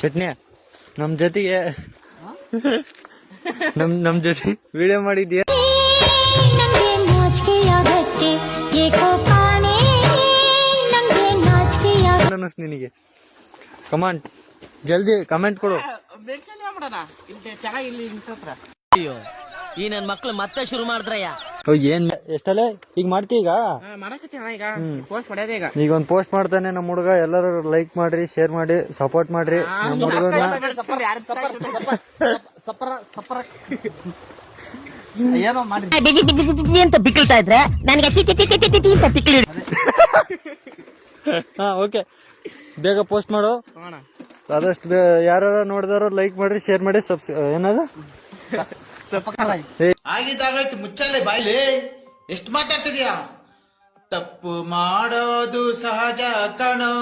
ಚಟ್ನಿ ನಮ್ ಜೊತೆಗೆ ನಮ್ ಜೊತೆ ವಿಡಿಯೋ ಮಾಡಿದ್ಯಾ ಅನ್ನಿಸ್ತು ನಿನಗೆ? ಕಮೆಂಟ್ ಜಲ್ದಿ ಕಮೆಂಟ್ ಕೊಡು. ಅಯ್ಯೋ ಈ ನನ್ ಮಕ್ಳು ಮತ್ತೆ ಶುರು ಮಾಡಿದ್ರಯ್ಯ. ಏನ್ ಎಷ್ಟಲ್ಲೇ ಈಗ ಮಾಡ್ತಿ? ಈಗ ಈಗ ಒಂದ್ ಪೋಸ್ಟ್ ಮಾಡ್ತಾನೆ ನಮ್ಮ ಹುಡುಗ. ಎಲ್ಲರೂ ಲೈಕ್ ಮಾಡ್ರಿ, ಶೇರ್ ಮಾಡಿ, ಸಪೋರ್ಟ್ ಮಾಡ್ರಿ ನಮ್ಮ ಹುಡುಗನ. ಅಂತ ಬಿಕ್ಕಳ್ತಾ ಇದ್ರೆ ನನಗೆ ಹಾ ಓಕೆ, ಬೇಗ ಪೋಸ್ಟ್ ಮಾಡು. ಆದಷ್ಟು ಯಾರು ನೋಡಿದಾರೋ ಲೈಕ್ ಮಾಡ್ರಿ, ಶೇರ್ ಮಾಡಿ, ಏನದ ಆಗಿದ್ದಾಗಾಯ್ತು, ಮುಚ್ಚಲ್ಲೇ ಬಾಯ್ಲಿ. ಎಷ್ಟು ಮಾತಾಡ್ತಿದ್ಯಾ? ತಪ್ಪು ಮಾಡೋದು ಸಹಜ ಕಣೋ.